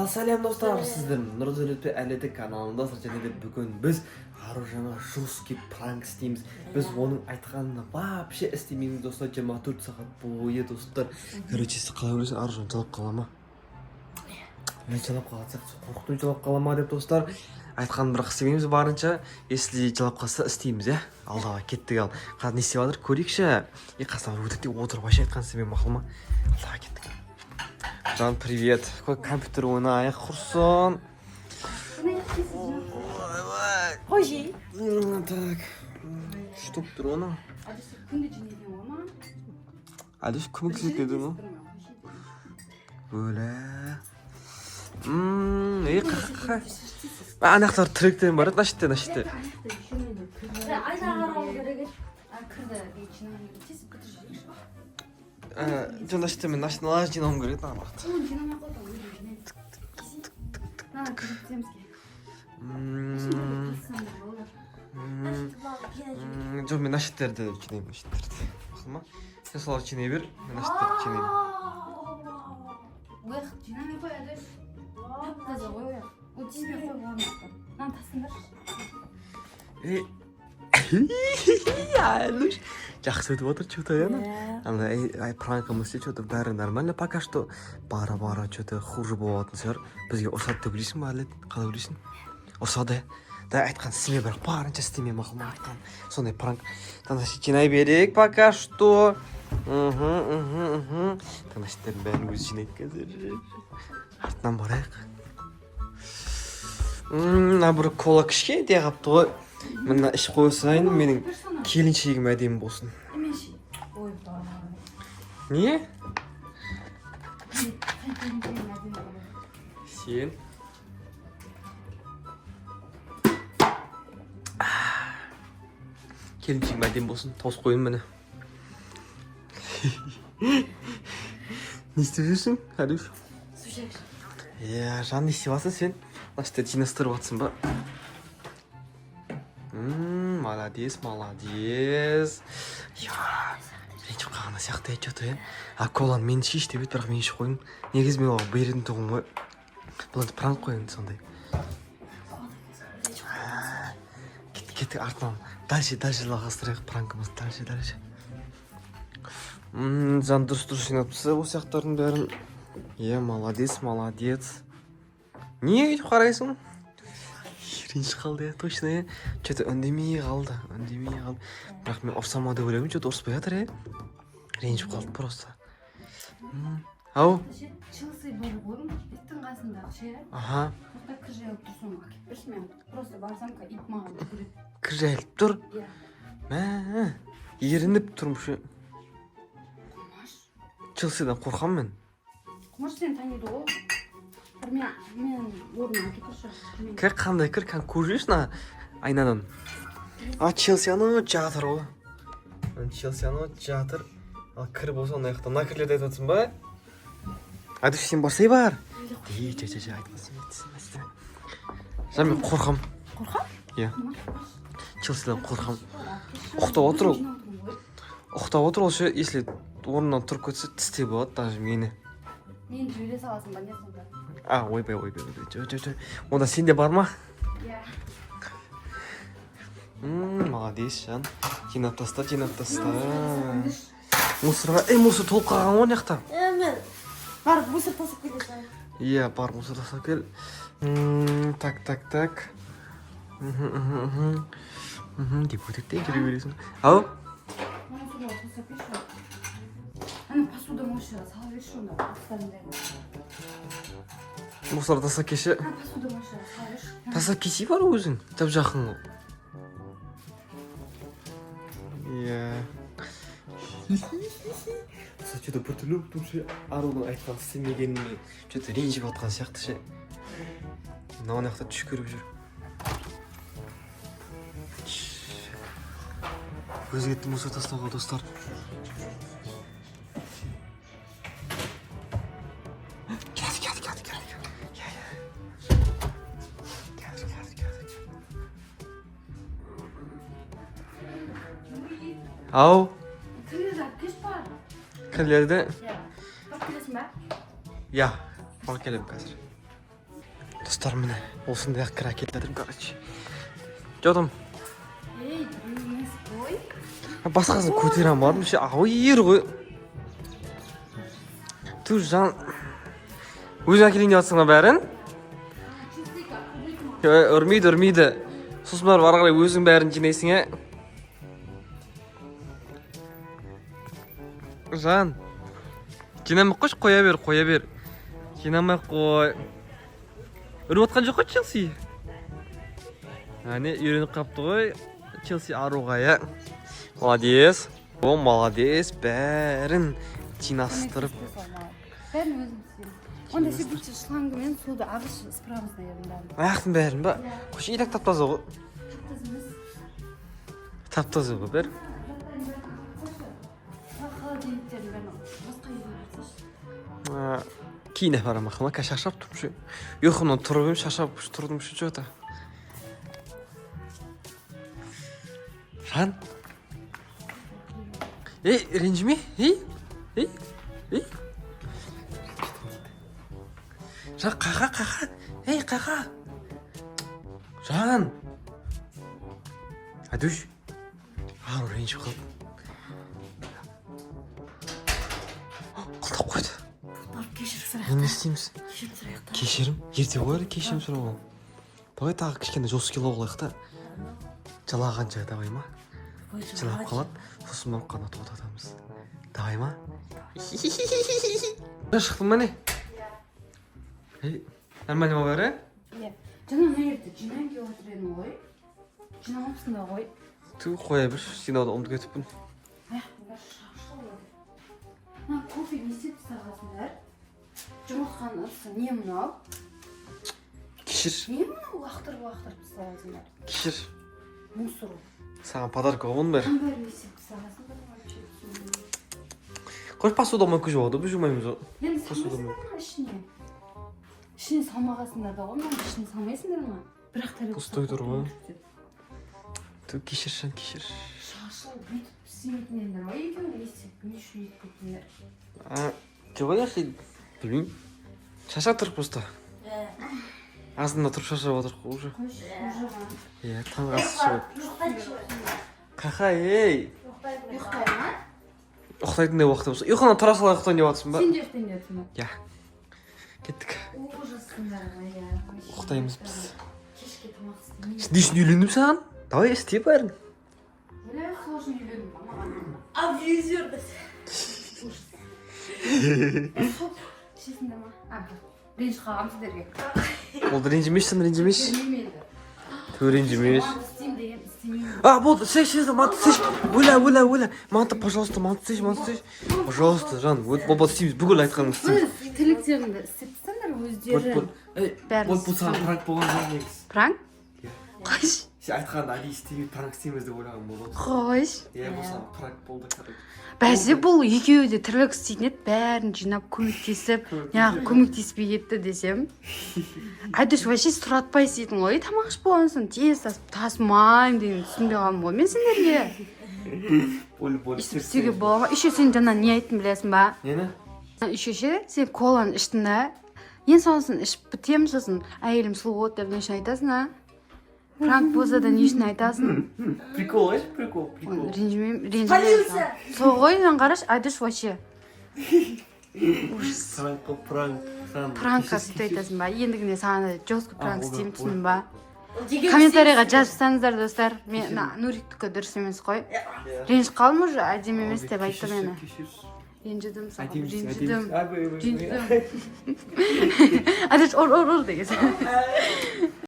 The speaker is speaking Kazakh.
Сәлем достар, сіздердің Нұрзөлетпе әлеті каналында және де бүгін біз Аружанға жесткий пранк істейміз. Біз оның айтқанына вообще істемейміз достар, 24 сағат бойы достар. Короче, сіз қалай ойлайсыз, Аружан жылап қала ма? Мен жылап қалсақ, қорқытып жылап қала ма деп достар. Айтқанын бірақ істемейміз барынша. Если жылап қалса істейміз, алдағы кеттік ал. Қазір не істеп жатыр көрейікші. Қасынан өтікте отырып вообще айтқан істемей мақұл ма? Алдағы кеттік. Жан, привет. Какой компьютер ойнайық, құрсын. Қойжи. Так. Что тұр оны? Күнде жинеген ғой ма? Әлдеш көмексіз деді ма? Бөлі. Анақтар тректен бар еді, нашетте. Айда қарау керек. Кірді жинаған тез бітірші. Жон нашетте мен нашетналар жинауым керек еді ағамақты. Оны жинамай қойды, өзі жинайды. Кіргіземізге. Жоқ, мен нашеттерді жинаймын, нашеттерді. Мақыл ма? Сен соларды жинай бер, мен нашеттерді жинаймын. Ой, жинамай қой, әдеш. Таза ғой, ой. Ол тізбей қой, болмақты. Нан тасыңдаршы. Алуш, жақсы өтіп отыр, что-то, ана пранкымыз что-то бәрі нормально пока что. Бара-бара что-то хуже болатын шығар. Бізге ұрсады деп білесің ба, әлет? Қалай білесің? Ұрсады. Да, айтқан істеме, бірақ барынша істеме, мақұл ма айтқан. Сондай пранк. Таңдашты жинай берейік пока что. Таңдашттардың бәрін өзі жинайды қазір. Артынан барайық. Бір кола кішке де қапты ғой. Мына іш қойсайын, менің келіншегім әдемі болсын. Емеші. Ой, ба. Не? Сен? Келіншегім әдемі болсын, тауыс қойын мені. Не істеп жүрсің, Алюш? Сушекші. Жан, не істеп жатсың сен? Нашты жинастырып жатсың ба? Молодец. Ренжіп қалғаны сияқты что-то, коланы мен ішейші деп еді, бірақ мен ішіп қойдым. Негізі мен оған беретін тұғым ғой. Бұл енді пранк қой енді сондай. Кеттік артынан. Дальше жалғастырайық пранкымыз. Дальше. Жан дұрыс жинапсы бұл сияқтардың бәрін. Молодец. Не өйтіп қарайсың? Ренжіп қалды, точно, Что-то үндемей қалды. Бірақ мен ұрсама деп ойлаймын, что-то ұрыспай жатыр, Ренжіп қалды просто. Ау? Чилси болып қойдым, иттің қасындағы ше. Аха. Мұқта кір жайылып тұрсын, әкеп берші мен. Просто барсам, ит маған көреді. Кір жайылып тұр? Иә. Ерініп тұрмышы. Құмаш. Чилсиден қорқам мен. Құмаш сені таниды ғой. Мен орнына әкеп тұршы. Кір қандай кір, көрсеш на айнадан. Челси аны жатыр ғой. Челси аны жатыр. Ал кір болса ана яқтан. Мына кірлерді айтып ба? Айдыш, сен барсай бар. Айтқасын. Жан, мен қорқам. Қорқам? Иә. Челсиден қорқам. Ұқтап отыр ол ше, если орнынан тұрып кетсе, тісте болады даже мені. Мен жүре саласың ба, не сонда? Ойбай. Онда сенде бар ма? Иә. Молодец, Жан. Жинап таста. Мусор толып қалған ғой неқта. Мен барып мусор тасып келесің. Иә, бар мусор тасып кел. Так. Деп өтекте жүре бересің. Ау? Ана посуда мойшыға сала берші онда. Мусор тасып кеші. Посуда мойшыға сала берші. Тасып кеші бар өзің. Тап жақын ғой. Иә. Что-то біртүрлі тұршы Аруның айтқан істемегеніне что-то ренжіп атқан сияқты ше. Мынау жақта түшкіріп жүр. Көзі кетті мусор тастауға достар. Ау? Кірлерді? Бak келесің бә? Я, бар келем қазір. Достар міне осындай ақ кір әкелдім, короче. Жодым. Ей, емес қой. Басқасын көтере алмадым, ше ауыр ғой. Ту жан. Өзің әкелейін жатсың ба бәрін? Үрмейді. Сосын барып ары қарай өзің бәрін жинайсың, Жан. Жинамай қойшы, қоя бер. Жинамай қой. Үріп отқан жоқ қой Челси. Әне, үйреніп қапты ғой Челси аруға, Молодец. Молодец. Бәрін жинастырып. Бәрін өзім істеймін. Онда сен бүйтші шлангымен суды ағыш справасына ерін Аяқтың бәрін ба? Қош илек таптазы ғой. Таптазы ғой бәр. Холодильниктерін бәрін басқа үйге берсеші. Кейін апарам ақыма, шашап тұрмшы. Ұйқымнан тұрып ем, шашап тұрдым шы жота. Жан. Ей, ренжіме? Ей. Жан, қақа. Ей, қақа. Жан. Адуш. Ару ренжіп қалды. Қылтап қойды. Кешірім сұрайық. Не істейміз? Кешірім сұрайық. Кешірім? Ерте қойыр кешірім сұрауға. Давай тағы кішкенде жосқилау қылайық та. Жалаған жай давай ма? Жалап қалады. Сосын барып қанат отатамыз. Давай ма? Шықтым ма не? Нормально ма бәрі? Жаңа мейірді жинайын кеу отыр едің ғой. Жинамапсың да ғой. Ту қоя бір, жинауды ұмытып кетіппін. Кофе не істеп сағасыңдар? Жұмыртқан ұрсын, не мынау? Кешір. Не мынау лақтырып сағасыңдар? Кешір. Мусор. Саған подарка оғын бәрі. Бәрі не істеп сағасыңдар? Қош посудамай көже оғады, біз жумаймыз о. Енді салмайсыңдар ма ішіне? Ішіне салмағасыңдар да ғой, мен ішіне салмайсыңдар ма? Бірақ тәрек Пустой тұр ғой. Ту кешір шан, кешір. Шашыл бүйтіп істемейтіндер ма екеуі не істеп? Не үшін етіп кеттіңдер? Жоқ яши, білмеймін. Шаша тұрып просто. Азында тұрып шашап отыр қой уже. Қойшы, ұжыған. Таңғы асы шығып. Қақа, ей. Ұйықтай ма? Ұқтайтындай уақыты болса. Ұйқынан тұра сала ұйықтайын деп жатсың ба? Сен де ұйықтай деп ма? Я. Кеттік. Ужасыңдар ма, я. Ұйықтаймыз біз. Кешке тамақ істемеймін. Сен не үшін үйлендім саған? Давай істе бәрін. Бля, сложно үйленіп маған. Абьюзер. Ішесіңдер ма? Ренжіп қалғам сіздерге. Болды ренжімешсің, ренжімеш. Білмеймін енді. Ту ренжімеш. Маған істеймін деген істемеймін. Болды, сеш, манты сеш. Ойла. Манты, пожалуйста, манты сеш. Пожалуйста, жан. Болба істейміз. Бүгін айтқаным істейміз. Сіз тілектеріңді істеп тастаңдар өздері. Бұл саған пранк болған жоқ негіз. Пранк? Қойш. Сен айтқанда али істейміз, пранк істейміз деп ойлаған болды. Қойш. Бұл саған пранк болды, короче. Бәзе бұл екеуі де тірлік істейтін еді, бәрін жинап көмектесіп, неғып көмектеспей кетті десем. Айдыш, вообще сұратпай істейтін ғой, тамақ ішіп болған соң тез тасымайын деген түсінбей қалдым ғой мен сендерге. Істеуге бола ма? Еще сен жаңа не айттың білесің ба? Нені? Еще сен коланы іштің да, ең сонысын ішіп бітемін сосын әйелім сұлу болды деп не үшін айтасың, а? Пранк болса да не үшін айтасың? Прикол, еш? Прикол. Ренжімеймін. Полиция! Сол ғой, мен қараш, айдыш вообще. Пранкқа сөйтіп айтасың ба? Ендігіне саған жестко пранк істеймін түсіндің ба? Комментарийға жазсаңыздар достар, мен Нуриктікі дұрыс емес қой. Ренжіп қалдым уже, әдемі емес деп айтты мені. Ренжідім саған, ренжідім. Айдыш, ор деген.